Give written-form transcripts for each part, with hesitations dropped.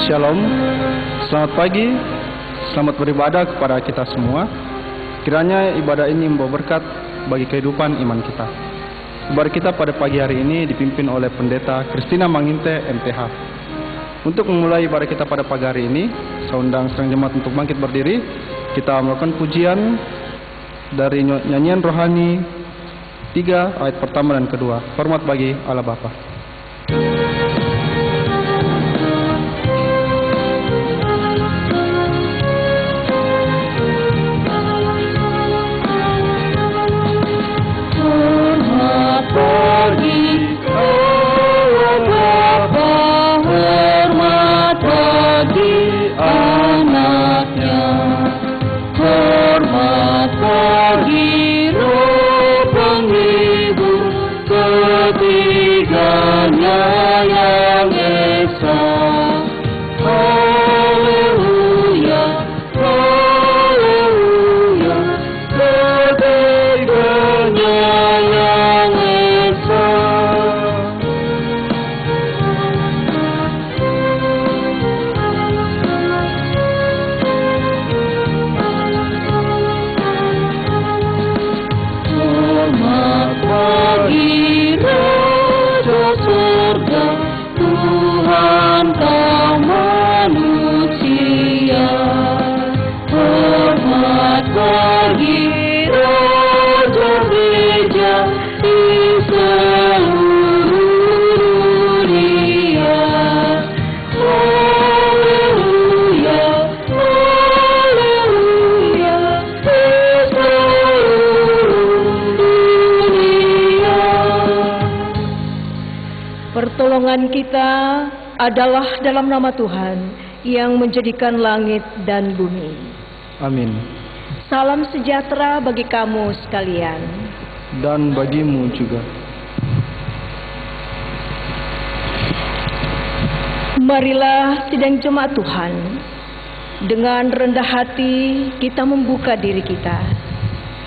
Shalom, selamat pagi, selamat beribadah kepada kita semua. Kiranya ibadah ini membawa berkat bagi kehidupan iman kita. Ibadah kita pada pagi hari ini dipimpin oleh Pendeta Christina Manginte, MTH. Untuk memulai ibadah kita pada pagi hari ini, saya undang sedang jemaat untuk bangkit berdiri. Kita melakukan pujian dari nyanyian rohani 3 ayat pertama dan kedua. Hormat bagi Allah Bapa. Pertolongan kita adalah dalam nama Tuhan yang menjadikan langit dan bumi. Amin. Salam sejahtera bagi kamu sekalian. Dan bagimu juga. Marilah sidang jemaat Tuhan, dengan rendah hati kita membuka diri kita,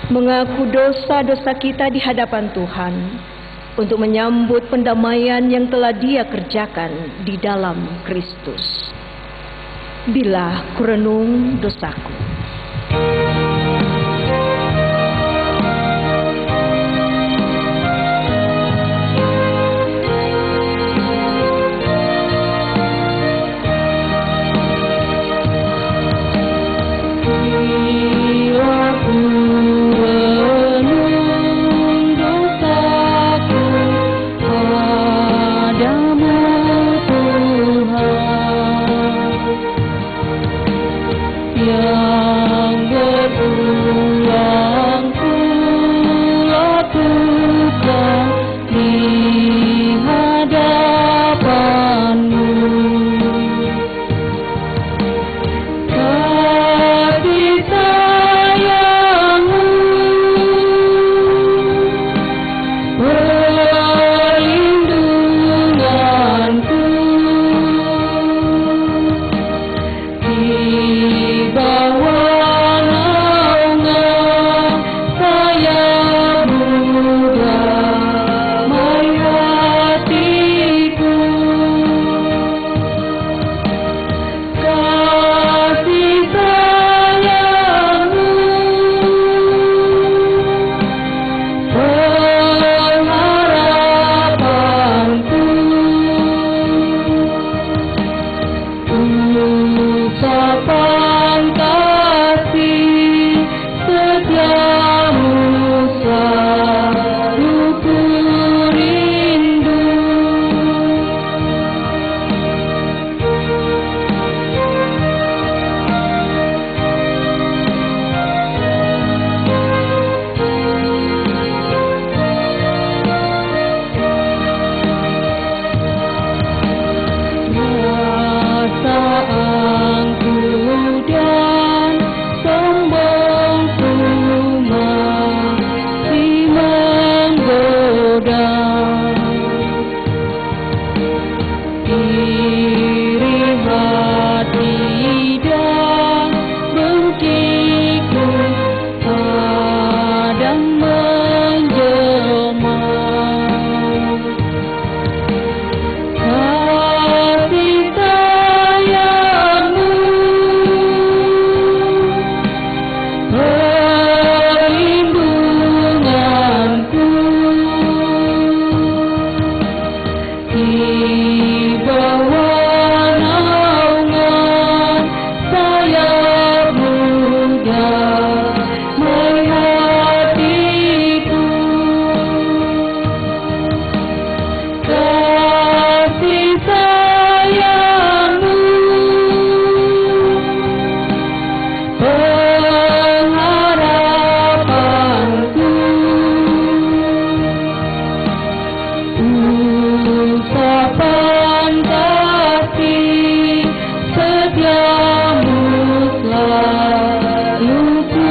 mengaku dosa-dosa kita di hadapan Tuhan, untuk menyambut pendamaian yang telah Dia kerjakan di dalam Kristus. Bila kurenung dosaku. Ya bawah naungan sayap muda hatiku, kasih sayangmu pengharapanku, ucapan kasih setiamu selalu ku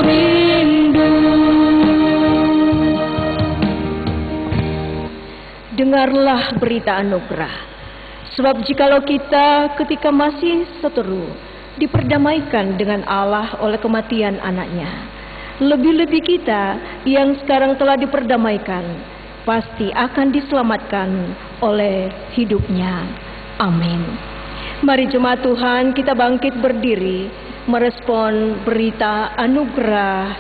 rindu. Dengarlah berita anugerah, sebab jikalau kita ketika masih seteru diperdamaikan dengan Allah oleh kematian anaknya, lebih-lebih kita yang sekarang telah diperdamaikan pasti akan diselamatkan oleh hidupnya. Amin. Mari jemaat Tuhan, kita bangkit berdiri merespon berita anugerah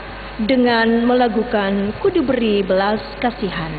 dengan melakukan kudu beri belas kasihan.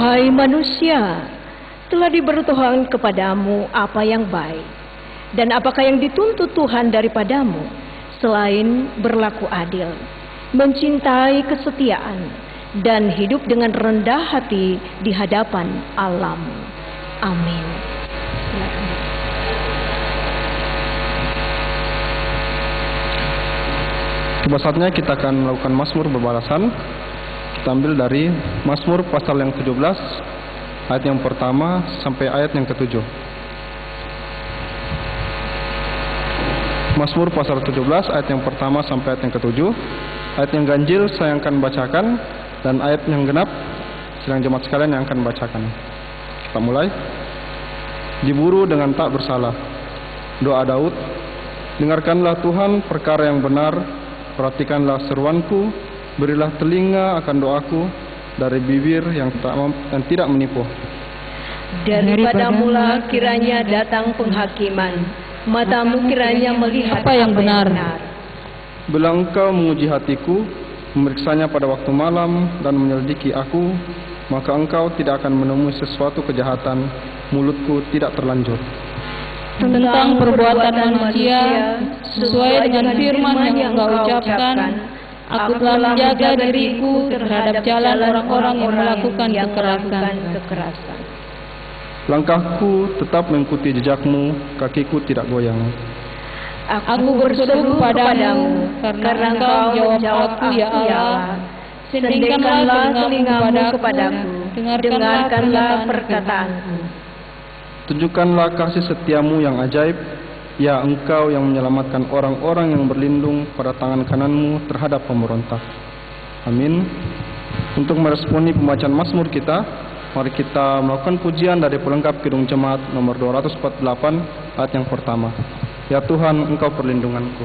Hai manusia, telah diberi Tuhan kepadamu apa yang baik, dan apakah yang dituntut Tuhan daripadamu selain berlaku adil, mencintai kesetiaan, dan hidup dengan rendah hati di hadapan Allah. Amin. Tiba saatnya kita akan melakukan Mazmur berbalasan. Kita ambil dari Mazmur pasal yang 17 ayat yang pertama sampai ayat yang ke-7. Mazmur pasal 17 ayat yang pertama sampai ayat yang ke-7. Ayat yang ganjil saya akan bacakan, dan ayat yang genap sedang jemaat sekalian yang akan bacakan. Kita mulai. Diburu dengan tak bersalah. Doa Daud. Dengarkanlah Tuhan perkara yang benar, perhatikanlah seruanku. Berilah telinga akan doaku, dari bibir yang tidak menipu. Daripadamulah kiranya datang penghakiman, matamu kiranya melihat apa yang benar. Bila engkau menguji hatiku, memeriksanya pada waktu malam, dan menyelidiki aku, maka engkau tidak akan menemui sesuatu kejahatan, mulutku tidak terlanjur. Tentang perbuatan manusia, sesuai dengan firman yang engkau ucapkan, aku telah menjaga diriku terhadap jalan orang-orang yang melakukan kekerasan. Langkahku tetap mengikuti jejakmu, kakiku tidak goyang. Aku berseru padamu, karena engkau menjawab aku ya Allah. Sendingkanlah telingamu kepadaku, dengarkanlah perkataanku. Tunjukkanlah kasih setiamu yang ajaib, ya engkau yang menyelamatkan orang-orang yang berlindung pada tangan kananmu terhadap pemberontak. Amin. Untuk meresponi pembacaan Mazmur kita, mari kita melakukan pujian dari pelengkap Kidung Jemaat nomor 248 ayat yang pertama. Ya Tuhan, Engkau perlindunganku.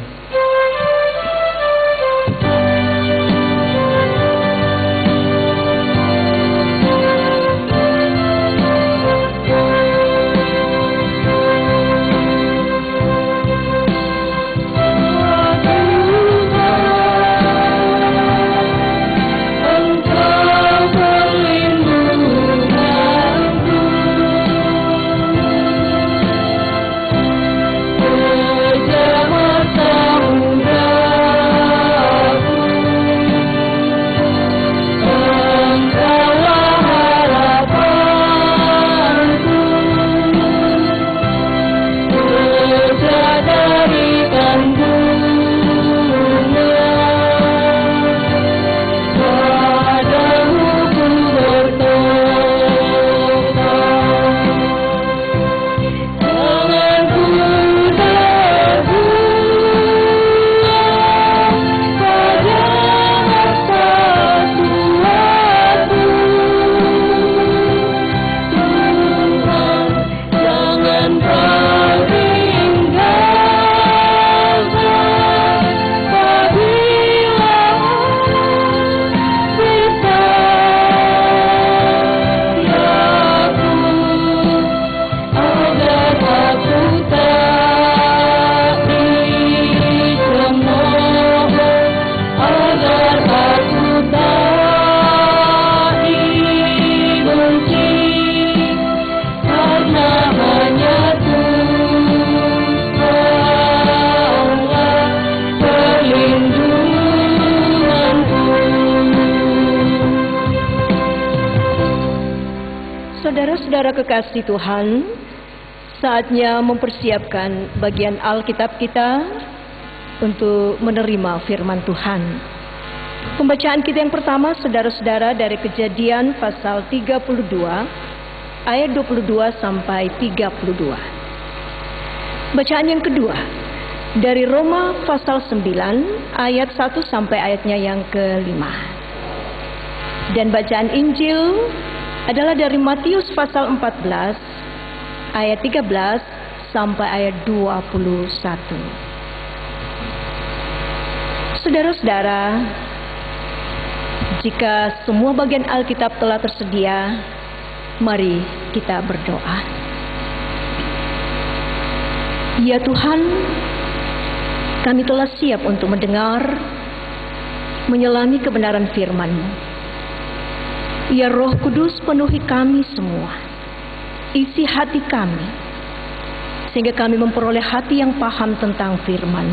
saudara kekasih Tuhan, saatnya mempersiapkan bagian Alkitab kita untuk menerima firman Tuhan. Pembacaan kita yang pertama, saudara-saudara, dari Kejadian pasal 32 ayat 22 sampai 32. Bacaan yang kedua dari Roma pasal 9 ayat 1 sampai ayatnya yang ke-5. Dan bacaan Injil adalah dari Matius pasal 14 ayat 13 sampai ayat 21. Saudara-saudara, jika semua bagian Alkitab telah tersedia, mari kita berdoa. Ya Tuhan, kami telah siap untuk mendengar, menyelami kebenaran firman-Mu. Ya Roh Kudus, penuhi kami semua, isi hati kami, sehingga kami memperoleh hati yang paham tentang firman.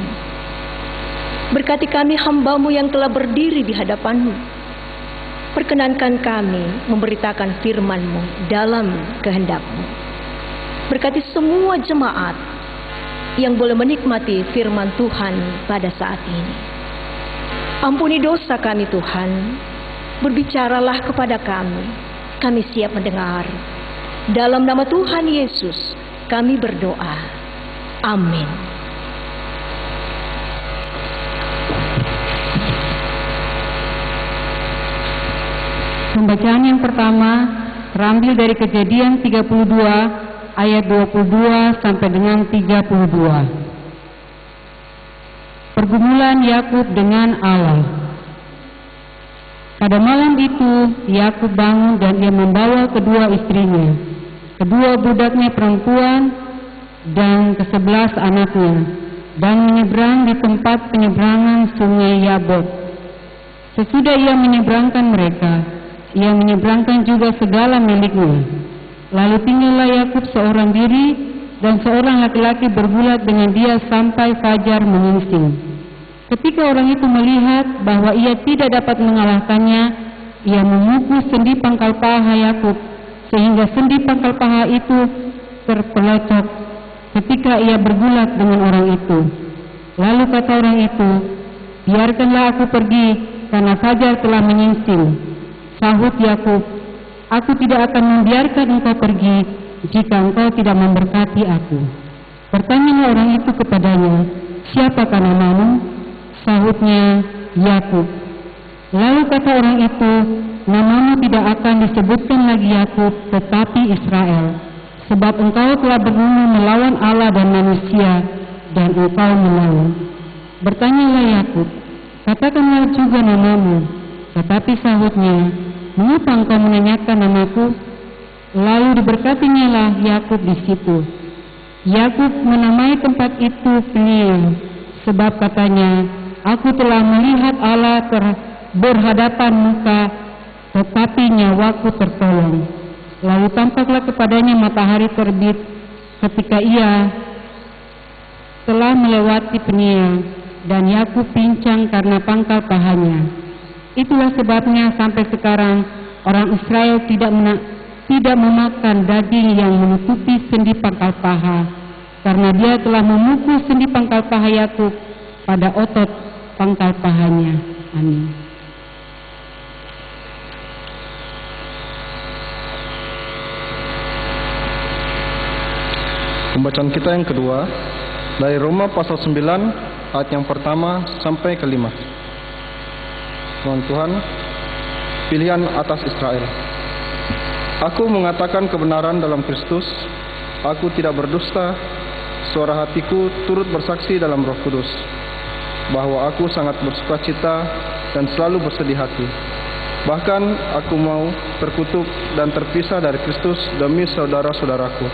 Berkati kami hamba-Mu yang telah berdiri di hadapan-Mu. Perkenankan kami memberitakan firman-Mu dalam kehendak-Mu. Berkati semua jemaat yang boleh menikmati firman Tuhan pada saat ini. Ampuni dosa kami Tuhan, berbicaralah kepada kami, kami siap mendengar. Dalam nama Tuhan Yesus kami berdoa. Amin. Pembacaan yang pertama terambil dari Kejadian 32 ayat 22 sampai dengan 32. Pergumulan Yakub dengan Allah. Pada malam itu Yakub bangun dan ia membawa kedua istrinya, kedua budaknya perempuan dan ke-11 anaknya, dan menyeberang di tempat penyeberangan sungai Yabok. Sesudah ia menyeberangkan mereka, ia menyeberangkan juga segala miliknya. Lalu tinggallah Yakub seorang diri, dan seorang laki-laki bergulat dengan dia sampai fajar menyingsing. Ketika orang itu melihat bahwa ia tidak dapat mengalahkannya, ia memukul sendi pangkal paha Yakub, sehingga sendi pangkal paha itu terpelocok ketika ia bergulat dengan orang itu. Lalu kata orang itu, "Biarkanlah aku pergi, karena fajar telah menyingsing." Sahut Yakub, "Aku tidak akan membiarkan engkau pergi jika engkau tidak memberkati aku." Bertanyalah orang itu kepadanya, "Siapakah namamu?" Sahutnya, "Yakub." Lalu kata orang itu, "Namamu tidak akan disebutkan lagi Yakub, tetapi Israel, sebab engkau telah bergumul melawan Allah dan manusia, dan engkau menang." Bertanyalah Yakub, "Katakanlah juga namamu." Tetapi sahutnya, "Mengapa engkau menanyakan namaku?" Lalu diberkatinya lah Yakub di situ. Yakub menamai tempat itu Peniel, sebab katanya, "Aku telah melihat Allah berhadapan muka, tetapi nyawaku tertolong." Lalu tampaklah kepadanya matahari terbit ketika ia telah melewati Peniel, dan Yakub pincang karena pangkal pahanya. Itulah sebabnya sampai sekarang orang Israel tidak memakan daging yang menutupi sendi pangkal paha, karena dia telah memukul sendi pangkal paha Yakub pada otot pangkal pahanya. Amin. Pembacaan kita yang kedua dari Roma pasal 9 ayat yang pertama sampai ke-5. Firman Tuhan, pilihan atas Israel. Aku mengatakan kebenaran dalam Kristus, aku tidak berdusta, suara hatiku turut bersaksi dalam Roh Kudus, bahwa aku sangat bersukacita dan selalu bersedih hati. Bahkan aku mau terkutuk dan terpisah dari Kristus demi saudara-saudaraku,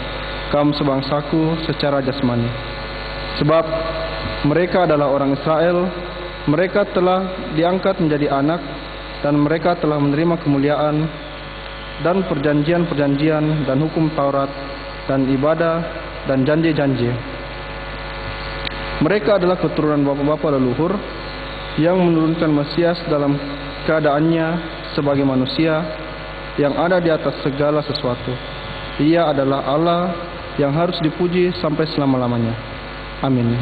kaum sebangsaku secara jasmani. Sebab mereka adalah orang Israel, mereka telah diangkat menjadi anak, dan mereka telah menerima kemuliaan dan perjanjian-perjanjian dan hukum Taurat dan ibadah dan janji-janji. Mereka adalah keturunan bapa-bapa leluhur yang menurunkan Mesias dalam keadaannya sebagai manusia yang ada di atas segala sesuatu, Ia adalah Allah yang harus dipuji sampai selama-lamanya. Amin.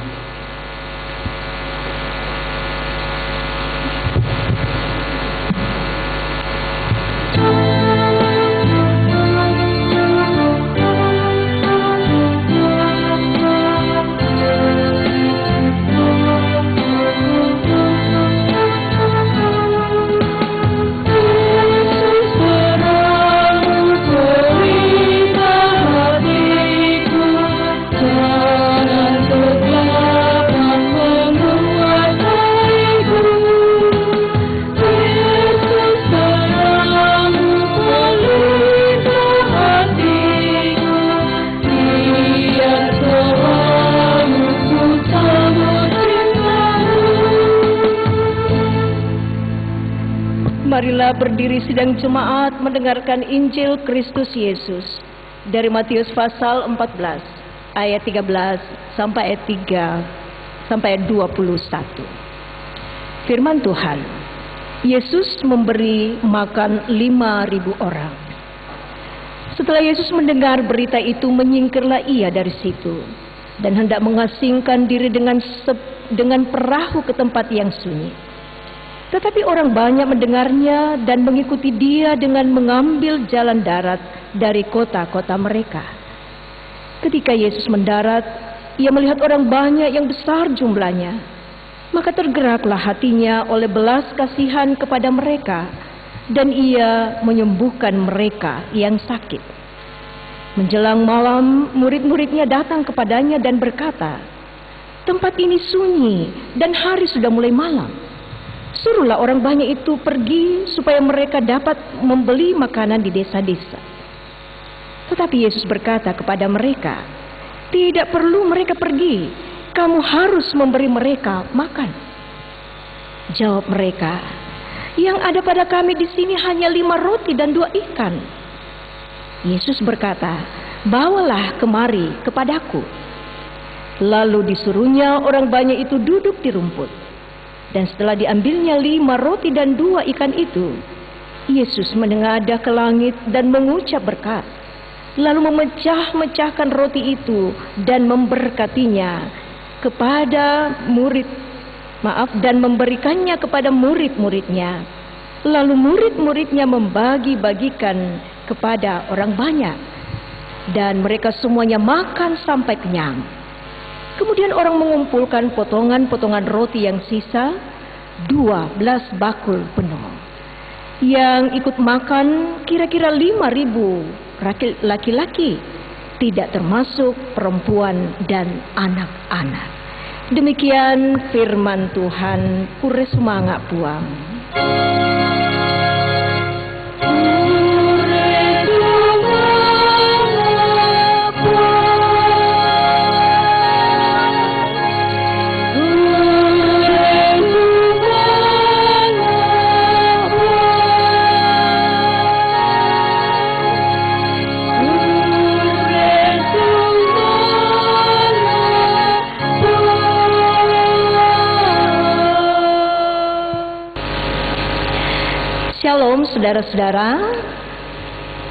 Marilah berdiri sidang jemaat mendengarkan Injil Kristus Yesus dari Matius pasal 14 ayat 13 sampai ayat 3 sampai ayat 21. Firman Tuhan, Yesus memberi makan 5.000 orang. Setelah Yesus mendengar berita itu, menyingkirlah ia dari situ dan hendak mengasingkan diri dengan perahu ke tempat yang sunyi. Tetapi orang banyak mendengarnya dan mengikuti dia dengan mengambil jalan darat dari kota-kota mereka. Ketika Yesus mendarat, ia melihat orang banyak yang besar jumlahnya. Maka tergeraklah hatinya oleh belas kasihan kepada mereka, dan ia menyembuhkan mereka yang sakit. Menjelang malam, murid-muridnya datang kepadanya dan berkata, "Tempat ini sunyi dan hari sudah mulai malam. Suruhlah orang banyak itu pergi supaya mereka dapat membeli makanan di desa-desa." Tetapi Yesus berkata kepada mereka, "Tidak perlu mereka pergi, kamu harus memberi mereka makan." Jawab mereka, "Yang ada pada kami di sini hanya 5 roti dan 2 ikan." Yesus berkata, "Bawalah kemari kepadaku." Lalu disuruhnya orang banyak itu duduk di rumput. Dan setelah diambilnya 5 roti dan 2 ikan itu, Yesus menengadah ke langit dan mengucap berkat, lalu memecah-mecahkan roti itu dan memberkatinya dan memberikannya kepada murid-muridnya. Lalu murid-muridnya membagi-bagikan kepada orang banyak, dan mereka semuanya makan sampai kenyang. Kemudian orang mengumpulkan potongan-potongan roti yang sisa, 12 bakul penuh. Yang ikut makan kira-kira 5.000 laki-laki, tidak termasuk perempuan dan anak-anak. Demikian firman Tuhan. Pure sumangga puang. Shalom saudara-saudara,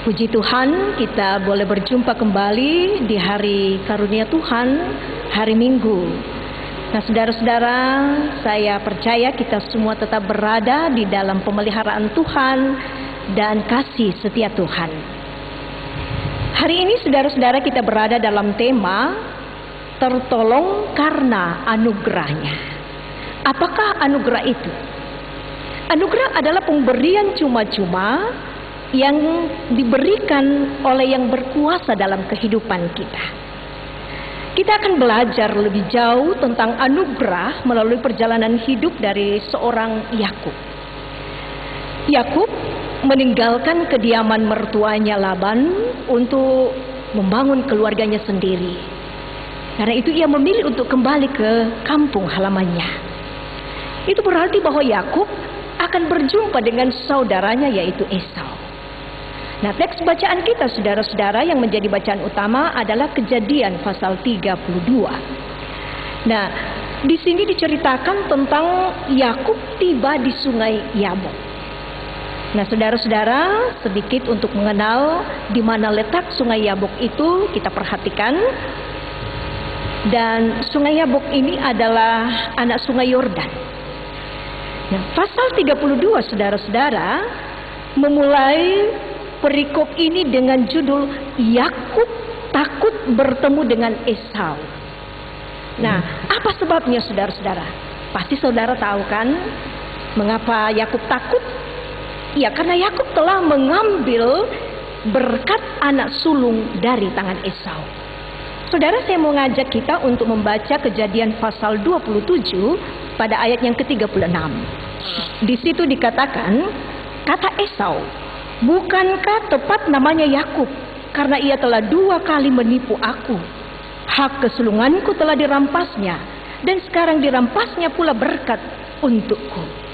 puji Tuhan kita boleh berjumpa kembali di hari karunia Tuhan, hari Minggu. Nah saudara-saudara, saya percaya kita semua tetap berada di dalam pemeliharaan Tuhan dan kasih setia Tuhan. Hari ini saudara-saudara kita berada dalam tema tertolong karena anugerahnya. Apakah anugerah itu? Anugerah adalah pemberian cuma-cuma yang diberikan oleh yang berkuasa dalam kehidupan kita. Kita akan belajar lebih jauh tentang anugerah melalui perjalanan hidup dari seorang Yakub. Yakub meninggalkan kediaman mertuanya Laban untuk membangun keluarganya sendiri. Karena itu ia memilih untuk kembali ke kampung halamannya. Itu berarti bahwa Yakub akan berjumpa dengan saudaranya yaitu Esau. Nah, teks bacaan kita saudara-saudara yang menjadi bacaan utama adalah Kejadian pasal 32. Nah, di sini diceritakan tentang Yakub tiba di sungai Yabok. Nah, saudara-saudara, sedikit untuk mengenal di mana letak Sungai Yabok itu kita perhatikan. Dan Sungai Yabok ini adalah anak Sungai Yordan. Nah, pasal 32, saudara-saudara, memulai perikop ini dengan judul Yakub takut bertemu dengan Esau. Nah, apa sebabnya, saudara-saudara? Pasti saudara tahu kan mengapa Yakub takut? Ya, karena Yakub telah mengambil berkat anak sulung dari tangan Esau. Saudara, saya mau ngajak kita untuk membaca Kejadian pasal 27 pada ayat yang ke-36. Di situ dikatakan, kata Esau, "Bukankah tepat namanya Yakub, karena ia telah 2 kali menipu aku. Hak kesulunganku telah dirampasnya, dan sekarang dirampasnya pula berkat untukku."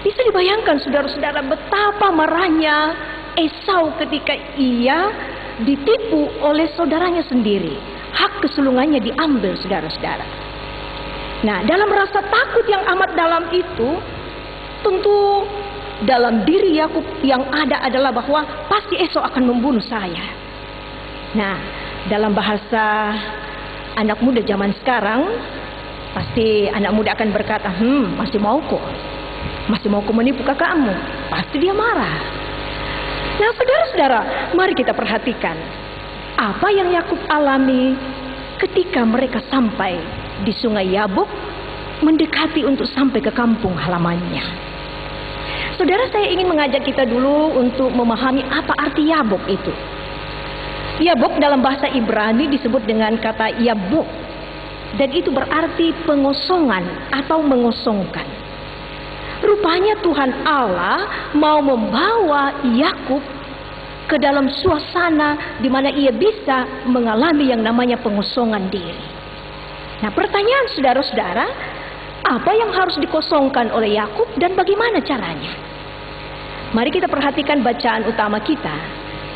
Bisa dibayangkan, saudara-saudara, betapa marahnya Esau ketika ia ditipu oleh saudaranya sendiri. Hak kesulungannya diambil, saudara-saudara. Nah, dalam rasa takut yang amat dalam itu, tentu dalam diri Yakub yang ada adalah bahwa pasti Esau akan membunuh saya. Nah, dalam bahasa anak muda zaman sekarang, pasti anak muda akan berkata, masih mau kok menipu kakakmu. Pasti dia marah. Nah, saudara-saudara, mari kita perhatikan apa yang Yakub alami ketika mereka sampai di Sungai Yabok, mendekati untuk sampai ke kampung halamannya. Saudara, saya ingin mengajak kita dulu untuk memahami apa arti Yabok itu. Yabok dalam bahasa Ibrani disebut dengan kata Yabok, dan itu berarti pengosongan atau mengosongkan. Rupanya Tuhan Allah mau membawa Yakub ke dalam suasana di mana ia bisa mengalami yang namanya pengosongan diri. Nah, pertanyaan saudara-saudara, apa yang harus dikosongkan oleh Yakub dan bagaimana caranya? Mari kita perhatikan bacaan utama kita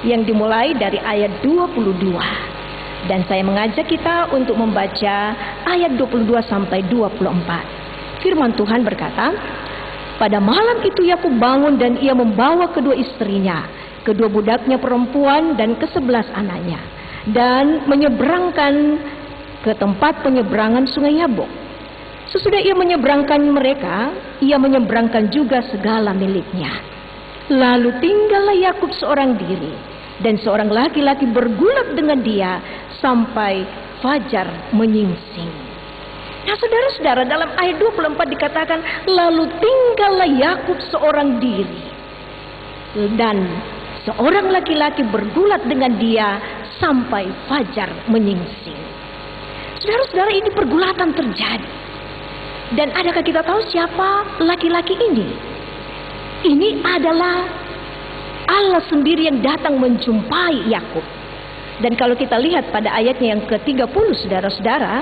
yang dimulai dari ayat 22. Dan saya mengajak kita untuk membaca ayat 22 sampai 24. Firman Tuhan berkata, "Pada malam itu Yakub bangun dan ia membawa kedua istrinya, kedua budaknya perempuan dan ke-11 anaknya, dan menyeberangkan ke tempat penyeberangan Sungai Yabok. Sesudah ia menyeberangkan mereka, ia menyeberangkan juga segala miliknya. Lalu tinggallah Yakub seorang diri, dan seorang laki-laki bergulat dengan dia sampai fajar menyingsing." Nah, saudara-saudara, dalam ayat 24 dikatakan, lalu tinggallah Yakub seorang diri, dan seorang laki-laki bergulat dengan dia sampai fajar menyingsing. Saudara-saudara, ini pergulatan terjadi. Dan adakah kita tahu siapa laki-laki ini? Ini adalah Allah sendiri yang datang menjumpai Yakub. Dan kalau kita lihat pada ayatnya yang ke-30, saudara-saudara,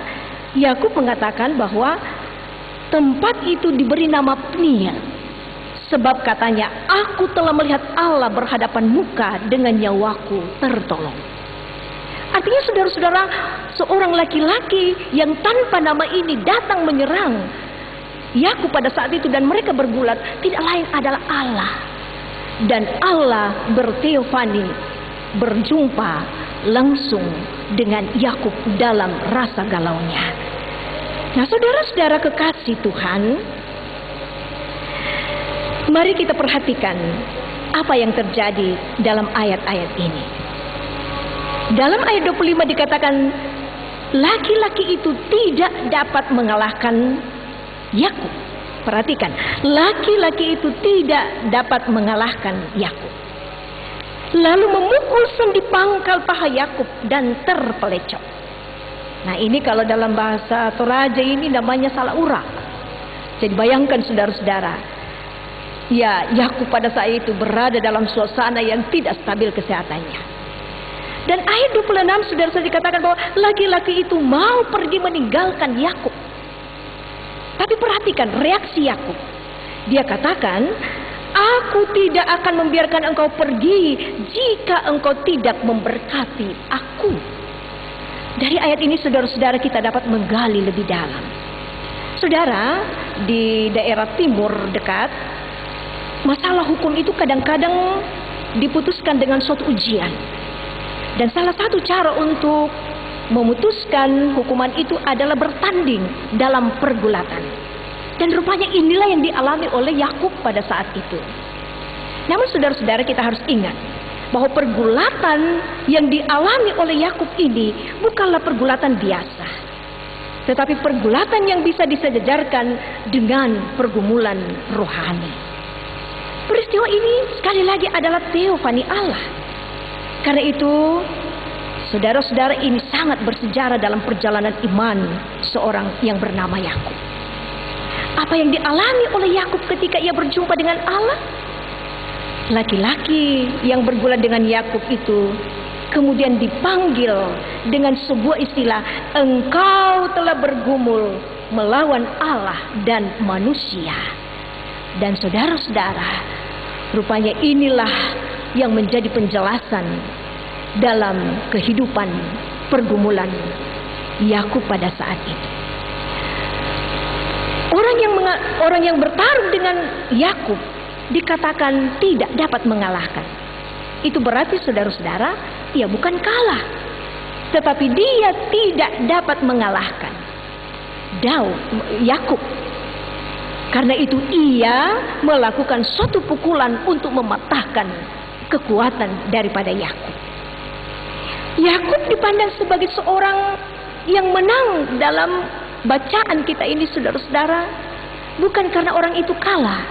Yakub mengatakan bahwa tempat itu diberi nama Peniel, sebab katanya, "Aku telah melihat Allah berhadapan muka, dengan nyawaku tertolong." Artinya, saudara-saudara, seorang laki-laki yang tanpa nama ini datang menyerang Yakub pada saat itu, dan mereka bergulat, tidak lain adalah Allah. Dan Allah berteofani, berjumpa langsung dengan Yakub dalam rasa galaunya. Nah, saudara-saudara kekasih Tuhan, mari kita perhatikan apa yang terjadi dalam ayat-ayat ini. Dalam ayat 25 dikatakan, laki-laki itu tidak dapat mengalahkan Yakub. Perhatikan, laki-laki itu tidak dapat mengalahkan Yakub. Lalu memukul sendi pangkal paha Yakub dan terpelecok. Nah, ini kalau dalam bahasa Toraja ini namanya salah urat. Jadi bayangkan, saudara-saudara, ya, Yakub pada saat itu berada dalam suasana yang tidak stabil kesehatannya. Dan ayat 26 saudara-saudara dikatakan bahwa laki-laki itu mau pergi meninggalkan Yakub. Tapi perhatikan reaksi Yakub. Dia katakan, "Aku tidak akan membiarkan engkau pergi jika engkau tidak memberkati aku." Dari ayat ini, saudara-saudara, kita dapat menggali lebih dalam. Saudara, di daerah timur dekat, masalah hukum itu kadang-kadang diputuskan dengan suatu ujian. Dan salah satu cara untuk memutuskan hukuman itu adalah bertanding dalam pergulatan. Dan rupanya inilah yang dialami oleh Yakub pada saat itu. Namun saudara-saudara, kita harus ingat bahwa pergulatan yang dialami oleh Yakub ini bukanlah pergulatan biasa, tetapi pergulatan yang bisa disejajarkan dengan pergumulan rohani. Peristiwa ini sekali lagi adalah teofani Allah. Karena itu, saudara-saudara, ini sangat bersejarah dalam perjalanan iman seorang yang bernama Yakub. Apa yang dialami oleh Yakub ketika ia berjumpa dengan Allah? Laki-laki yang bergulat dengan Yakub itu kemudian dipanggil dengan sebuah istilah, engkau telah bergumul melawan Allah dan manusia. Dan saudara-saudara, rupanya inilah yang menjadi penjelasan dalam kehidupan pergumulan Yakub pada saat itu. Orang yang bertarung dengan Yakub dikatakan tidak dapat mengalahkan. Itu berarti saudara-saudara, ia bukan kalah, tetapi dia tidak dapat mengalahkan Yakub. Karena itu ia melakukan suatu pukulan untuk mematahkan kekuatan daripada Yakub. Yakub dipandang sebagai seorang yang menang dalam bacaan kita ini, saudara-saudara, bukan karena orang itu kalah,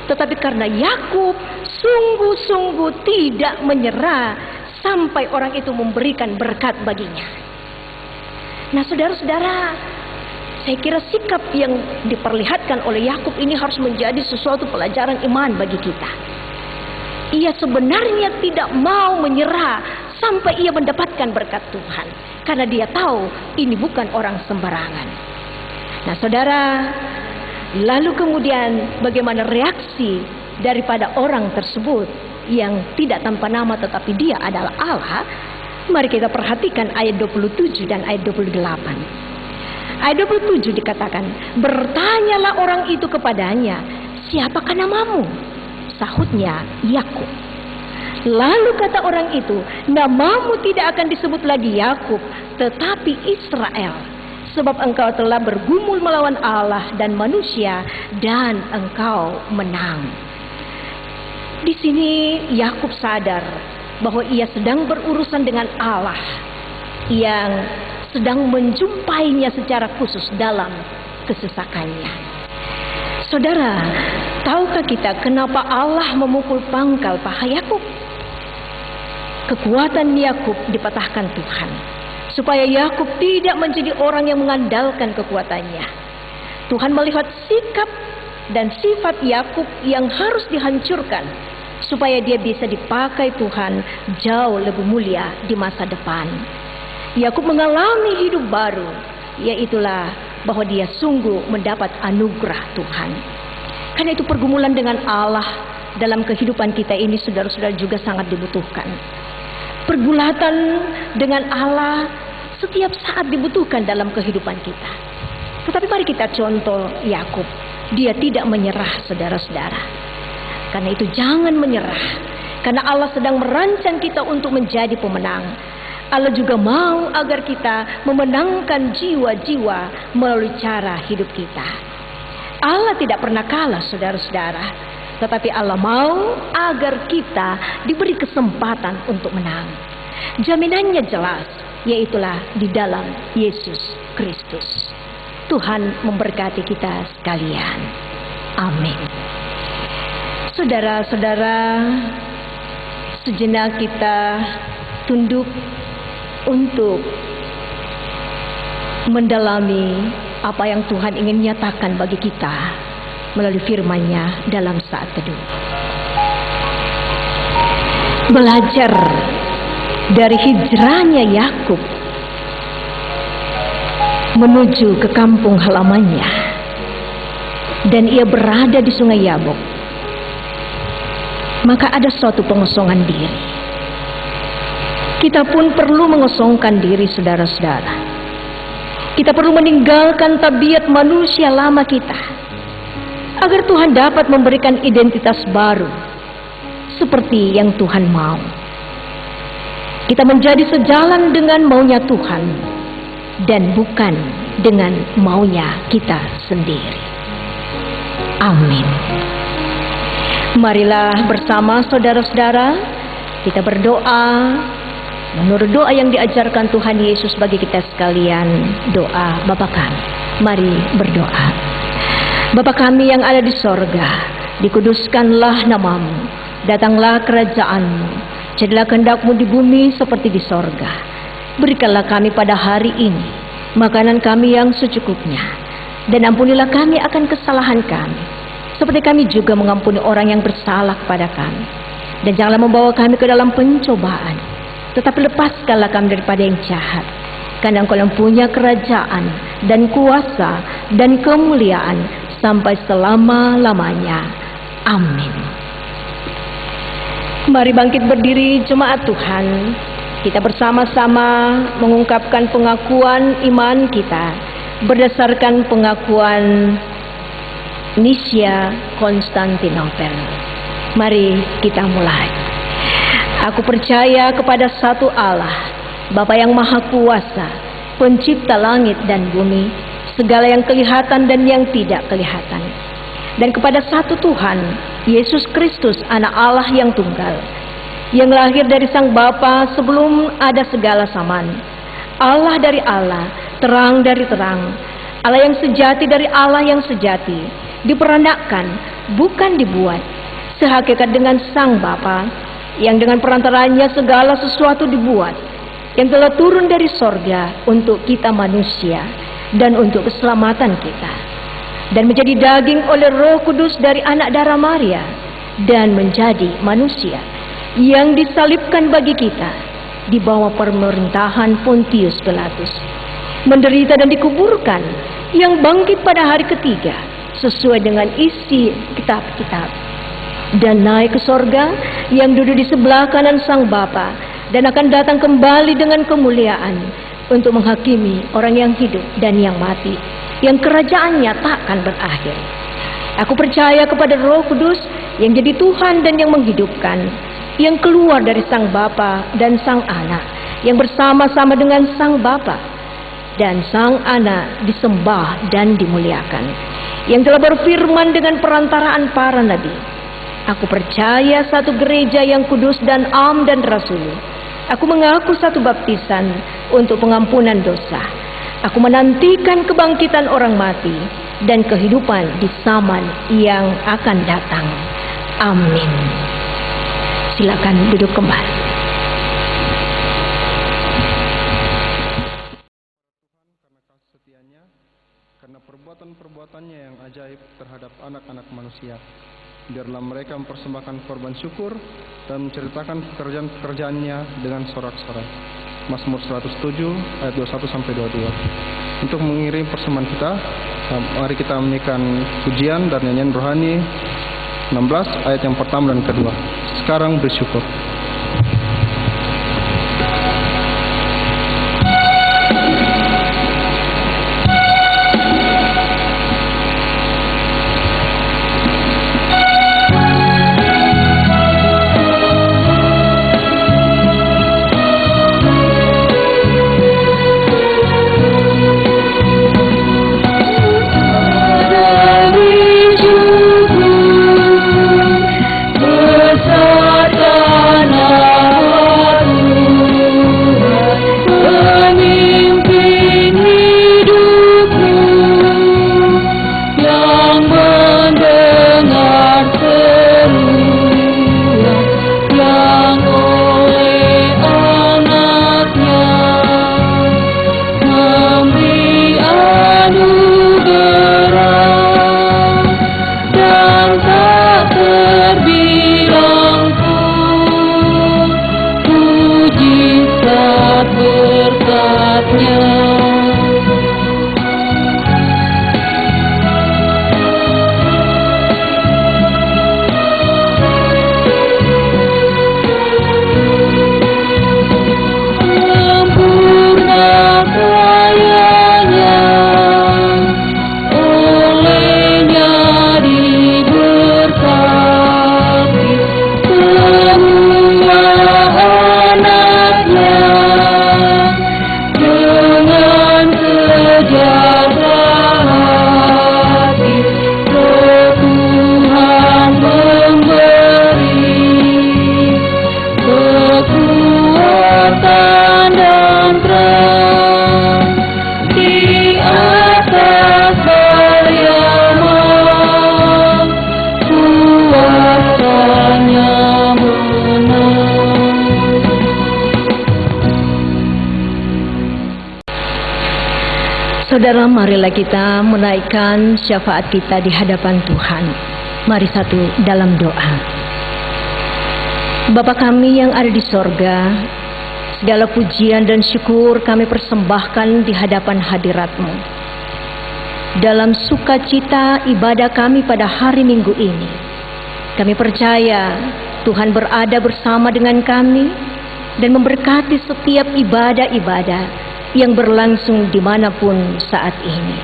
tetapi karena Yakub sungguh-sungguh tidak menyerah sampai orang itu memberikan berkat baginya. Nah, saudara-saudara, saya kira sikap yang diperlihatkan oleh Yakub ini harus menjadi sesuatu pelajaran iman bagi kita. Ia sebenarnya tidak mau menyerah sampai ia mendapatkan berkat Tuhan, karena dia tahu ini bukan orang sembarangan. Nah, saudara, lalu kemudian bagaimana reaksi daripada orang tersebut yang tidak tanpa nama tetapi dia adalah Allah? Mari kita perhatikan ayat 27 dan ayat 28. Ayat 27 dikatakan, bertanyalah orang itu kepadanya, siapakah namamu? Sahutnya, Yakub. Lalu kata orang itu, namamu tidak akan disebut lagi Yakub, tetapi Israel, sebab engkau telah bergumul melawan Allah dan manusia, dan engkau menang. Di sini Yakub sadar bahwa ia sedang berurusan dengan Allah yang sedang menjumpainya secara khusus dalam kesesakannya. Saudara, tahukah kita kenapa Allah memukul pangkal paha Yakub? Kekuatan Yakub dipatahkan Tuhan, supaya Yakub tidak menjadi orang yang mengandalkan kekuatannya. Tuhan melihat sikap dan sifat Yakub yang harus dihancurkan, supaya dia bisa dipakai Tuhan jauh lebih mulia di masa depan. Yakub mengalami hidup baru, yaitulah bahwa dia sungguh mendapat anugerah Tuhan. Karena itu pergumulan dengan Allah dalam kehidupan kita ini, saudara-saudara, juga sangat dibutuhkan. Pergulatan dengan Allah setiap saat dibutuhkan dalam kehidupan kita. Tetapi mari kita contoh Yakub, dia tidak menyerah, saudara-saudara. Karena itu jangan menyerah, karena Allah sedang merancang kita untuk menjadi pemenang. Allah juga mau agar kita memenangkan jiwa-jiwa melalui cara hidup kita. Allah tidak pernah kalah, saudara-saudara, tetapi Allah mau agar kita diberi kesempatan untuk menang. Jaminannya jelas, yaitulah di dalam Yesus Kristus. Tuhan memberkati kita sekalian. Amin. Saudara-saudara, sejenak kita tunduk untuk mendalami apa yang Tuhan ingin nyatakan bagi kita melalui firman-Nya dalam saat teduh. Belajar dari hijrahnya Yakub menuju ke kampung halamannya, dan ia berada di Sungai Yabok, maka ada suatu pengosongan diri. Kita pun perlu mengosongkan diri, saudara-saudara. Kita perlu meninggalkan tabiat manusia lama kita. agar Tuhan dapat memberikan identitas baru seperti yang Tuhan mau. Kita menjadi sejalan dengan maunya Tuhan dan bukan dengan maunya kita sendiri. Amin. Marilah bersama saudara-saudara kita berdoa menurut doa yang diajarkan Tuhan Yesus bagi kita sekalian, doa Bapa kami. Mari berdoa. Bapa kami yang ada di sorga, dikuduskanlah namamu, datanglah kerajaanmu, jadilah kehendak-Mu di bumi seperti di sorga. Berikanlah kami pada hari ini makanan kami yang secukupnya, dan ampunilah kami akan kesalahan kami, seperti kami juga mengampuni orang yang bersalah kepada kami. Dan janganlah membawa kami ke dalam pencobaan, tetapi lepaskanlah kami daripada yang jahat. Karena Engkau yang punya kerajaan dan kuasa dan kemuliaan sampai selama-lamanya. Amin. Mari bangkit berdiri jemaat Tuhan. Kita bersama-sama mengungkapkan pengakuan iman kita berdasarkan pengakuan Nisia Konstantinopel. Mari kita mulai. Aku percaya kepada satu Allah, Bapa yang Maha Kuasa, Pencipta langit dan bumi, segala yang kelihatan dan yang tidak kelihatan. Dan kepada satu Tuhan, Yesus Kristus, Anak Allah yang tunggal, yang lahir dari Sang Bapa sebelum ada segala zaman. Allah dari Allah, terang dari terang, Allah yang sejati dari Allah yang sejati, diperanakan, bukan dibuat, sehakikat dengan Sang Bapa, yang dengan perantaranya segala sesuatu dibuat, yang telah turun dari sorga untuk kita manusia dan untuk keselamatan kita, dan menjadi daging oleh Roh Kudus dari anak darah Maria, dan menjadi manusia, yang disalibkan bagi kita di bawah pemerintahan Pontius Pilatus, menderita dan dikuburkan, yang bangkit pada hari ketiga sesuai dengan isi kitab-kitab, dan naik ke sorga, yang duduk di sebelah kanan Sang Bapa, dan akan datang kembali dengan kemuliaan untuk menghakimi orang yang hidup dan yang mati, yang kerajaannya takkan berakhir. Aku percaya kepada Roh Kudus yang jadi Tuhan dan yang menghidupkan, yang keluar dari Sang Bapa dan Sang Anak, yang bersama-sama dengan Sang Bapa dan Sang Anak disembah dan dimuliakan, yang telah berfirman dengan perantaraan para nabi. Aku percaya satu gereja yang kudus dan am dan rasuli. Aku mengaku satu baptisan untuk pengampunan dosa. Aku menantikan kebangkitan orang mati dan kehidupan di zaman yang akan datang. Amin. Silakan duduk kembali. Karena kasih setianya, karena perbuatan-perbuatannya yang ajaib terhadap anak-anak manusia, biarlah mereka mempersembahkan korban syukur dan menceritakan pekerjaan-pekerjaannya dengan sorak-sorai. Mazmur 107 ayat 21-22. Untuk mengirim persembahan kita, mari kita menyanyikan pujian dan nyanyian rohani 16 ayat yang pertama dan kedua. Sekarang bersyukur. Bersama Saudara, marilah kita menaikkan syafaat kita di hadapan Tuhan. Mari satu dalam doa. Bapa kami yang ada di sorga, segala pujian dan syukur kami persembahkan di hadapan hadirat-Mu. Dalam sukacita ibadah kami pada hari Minggu ini, kami percaya Tuhan berada bersama dengan kami dan memberkati setiap ibadah-ibadah yang berlangsung dimanapun saat ini.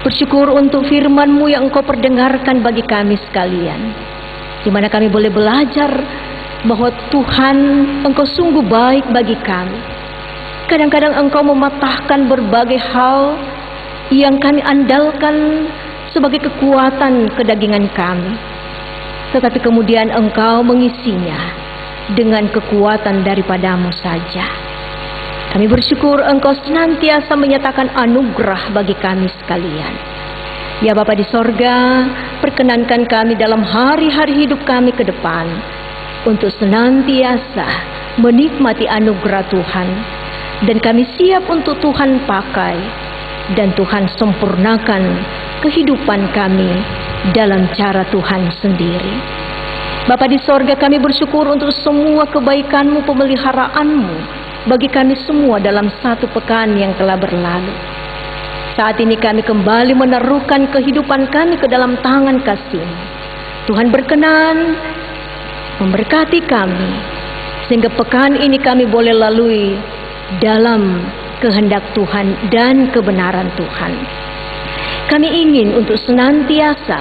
Bersyukur untuk firman-Mu yang Engkau perdengarkan bagi kami sekalian, di mana kami boleh belajar bahwa Tuhan, Engkau sungguh baik bagi kami. Kadang-kadang Engkau mematahkan berbagai hal yang kami andalkan sebagai kekuatan kedagingan kami, tetapi kemudian Engkau mengisinya dengan kekuatan daripada-Mu saja. Kami bersyukur Engkau senantiasa menyatakan anugerah bagi kami sekalian. Ya Bapa di sorga, perkenankan kami dalam hari-hari hidup kami ke depan untuk senantiasa menikmati anugerah Tuhan, dan kami siap untuk Tuhan pakai dan Tuhan sempurnakan kehidupan kami dalam cara Tuhan sendiri. Bapa di sorga, kami bersyukur untuk semua kebaikan-Mu, pemeliharaan-Mu bagi kami semua dalam satu pekan yang telah berlalu. Saat ini kami kembali menaruhkan kehidupan kami ke dalam tangan kasih-Mu. Tuhan berkenan memberkati kami, sehingga pekan ini kami boleh lalui dalam kehendak Tuhan dan kebenaran Tuhan. Kami ingin untuk senantiasa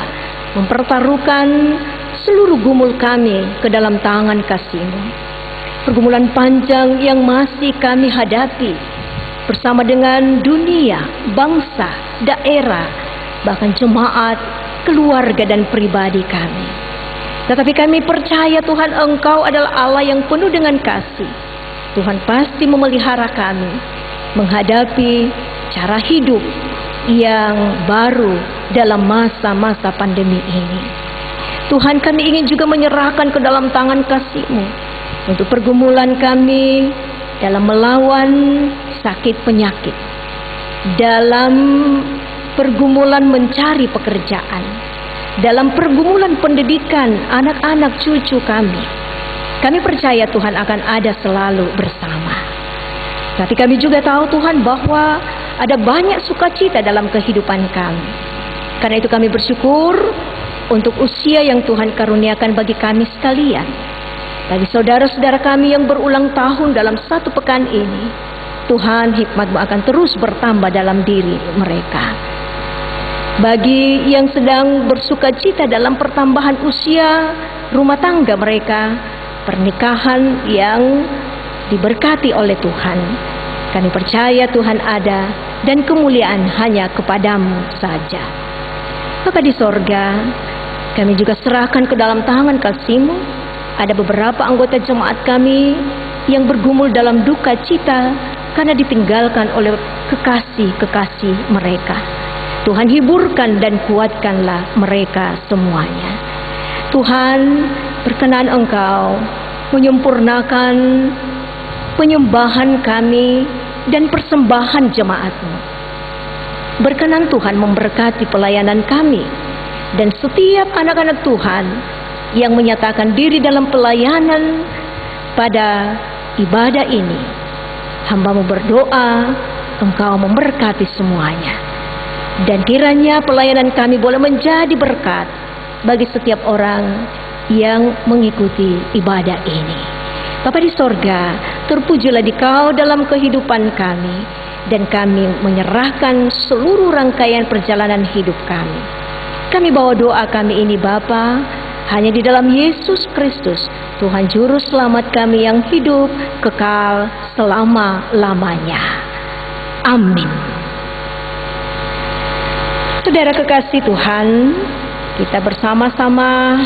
mempertaruhkan seluruh gumul kami ke dalam tangan kasih-Mu. Pergumulan panjang yang masih kami hadapi bersama dengan dunia, bangsa, daerah, bahkan jemaat, keluarga dan pribadi kami. Tetapi kami percaya Tuhan, Engkau adalah Allah yang penuh dengan kasih. Tuhan pasti memelihara kami menghadapi cara hidup yang baru dalam masa-masa pandemi ini. Tuhan, kami ingin juga menyerahkan ke dalam tangan kasih-Mu untuk pergumulan kami dalam melawan sakit penyakit, dalam pergumulan mencari pekerjaan, dalam pergumulan pendidikan anak-anak cucu kami. Kami percaya Tuhan akan ada selalu bersama. Tapi kami juga tahu Tuhan bahwa ada banyak sukacita dalam kehidupan kami. Karena itu kami bersyukur untuk usia yang Tuhan karuniakan bagi kami sekalian. Bagi saudara-saudara kami yang berulang tahun dalam satu pekan ini, Tuhan, hikmat-Mu akan terus bertambah dalam diri mereka. Bagi yang sedang bersukacita dalam pertambahan usia rumah tangga mereka, pernikahan yang diberkati oleh Tuhan, kami percaya Tuhan ada dan kemuliaan hanya kepada-Mu saja. Bapa di sorga, kami juga serahkan ke dalam tangan kasih-Mu. Ada beberapa anggota jemaat kami yang bergumul dalam duka cita karena ditinggalkan oleh kekasih-kekasih mereka. Tuhan, hiburkan dan kuatkanlah mereka semuanya. Tuhan, berkenan Engkau menyempurnakan penyembahan kami dan persembahan jemaat-Mu. Berkenan Tuhan memberkati pelayanan kami dan setiap anak-anak Tuhan yang menyatakan diri dalam pelayanan pada ibadah ini. Hamba-Mu berdoa, Engkau memberkati semuanya. Dan kiranya pelayanan kami boleh menjadi berkat bagi setiap orang yang mengikuti ibadah ini. Bapa di sorga, terpujilah Dikau dalam kehidupan kami, dan kami menyerahkan seluruh rangkaian perjalanan hidup kami. Kami bawa doa kami ini Bapa, hanya di dalam Yesus Kristus, Tuhan Juru Selamat kami yang hidup kekal selama-lamanya. Amin. Saudara kekasih Tuhan, kita bersama-sama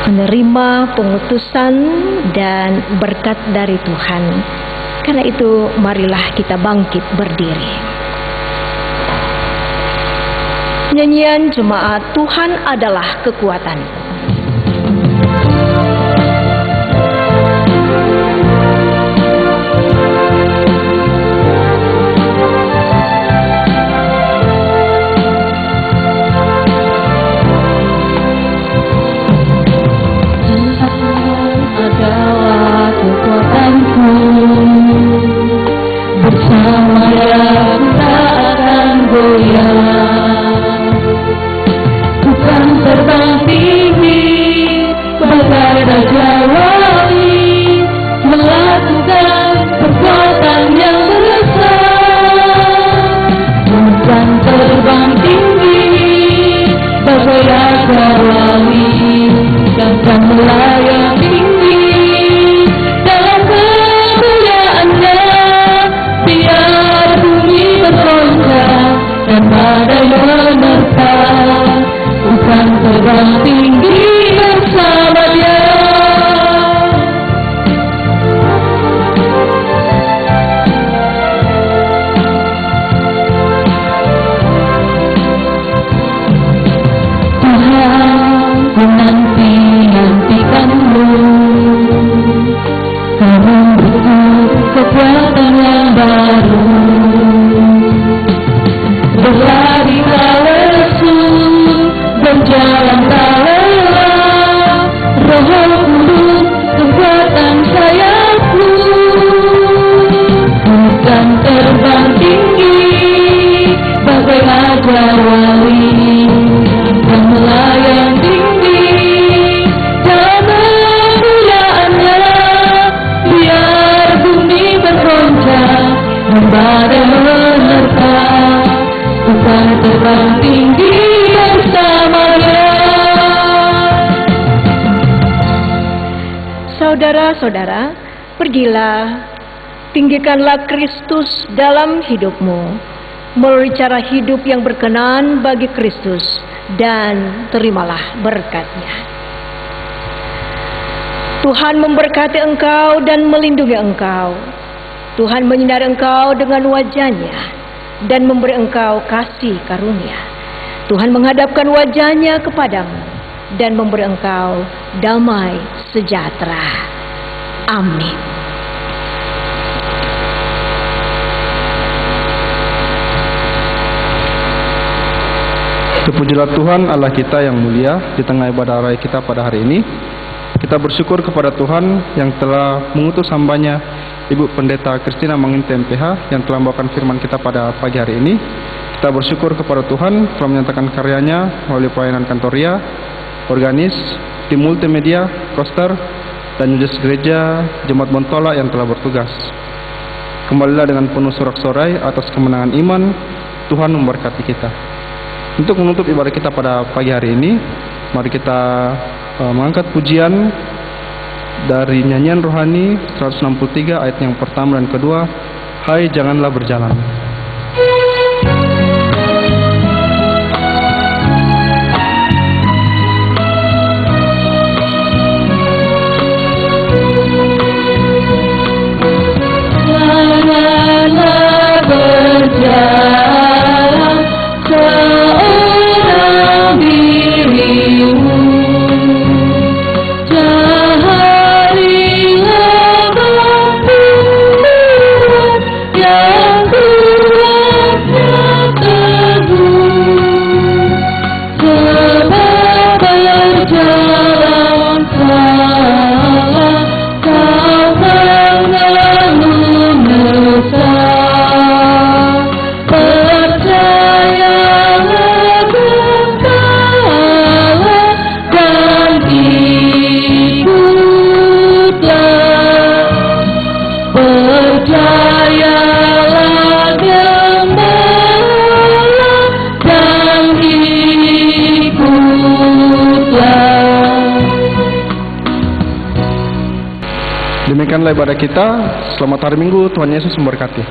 menerima pengutusan dan berkat dari Tuhan. Karena itu, marilah kita bangkit berdiri. Nyanyian jemaat Tuhan adalah kekuatanku. sebagai raja wali dan melayang tinggi dalam kemuliaannya. Biar bumi bergoncang dan badai menerpa, Tuhan terbang tinggi bersama Dia. Tuhan menanti-nantikanmu, kamu butuh kekuatan yang baru. Berlari tak lesu, berjalan tak lelah, Roh Kudus kekuatan sayapku. Bukan terbang tinggi bagai raja wali dan melayang tinggi dalam kemuliaannya. Biar bumi bergoncang dan badai menerpa, Tuhan terbang tinggi bersamanya. Saudara-saudara, pergilah, tinggikanlah Kristus dalam hidupmu melalui cara hidup yang berkenan bagi Kristus, dan terimalah berkat-Nya. Tuhan memberkati engkau dan melindungi engkau. Tuhan menyinari engkau dengan wajah-Nya dan memberi engkau kasih karunia. Tuhan menghadapkan wajah-Nya kepadamu dan memberi engkau damai sejahtera. Amin. Terpujilah Tuhan Allah kita yang mulia. Di tengah ibadah raya kita pada hari ini, kita bersyukur kepada Tuhan yang telah mengutus hamba-Nya Ibu Pendeta Christina Manginti MPH yang telah membawakan firman kita pada pagi hari ini. Kita bersyukur kepada Tuhan telah menyatakan karyanya melalui pelayanan kantoria, organis, tim multimedia, poster, dan jurus gereja Jemaat Bontola yang telah bertugas. Kembalilah dengan penuh sorak-sorai atas kemenangan iman. Tuhan memberkati kita. Untuk menutup ibadah kita pada pagi hari ini, mari kita mengangkat pujian dari nyanyian rohani 163 ayat yang pertama dan kedua. Hai janganlah berjalan. Janganlah berjalan seorang dirimu, carilah kebenaran yang kuatnya teguh, sebab berjalan salah kau mengalun menyesal. Percayalah Gembala dan ikutlah. Percayalah Gembala dan ikutlah. Demikianlah ibadah kita. Selamat hari Minggu. Tuhan Yesus memberkati.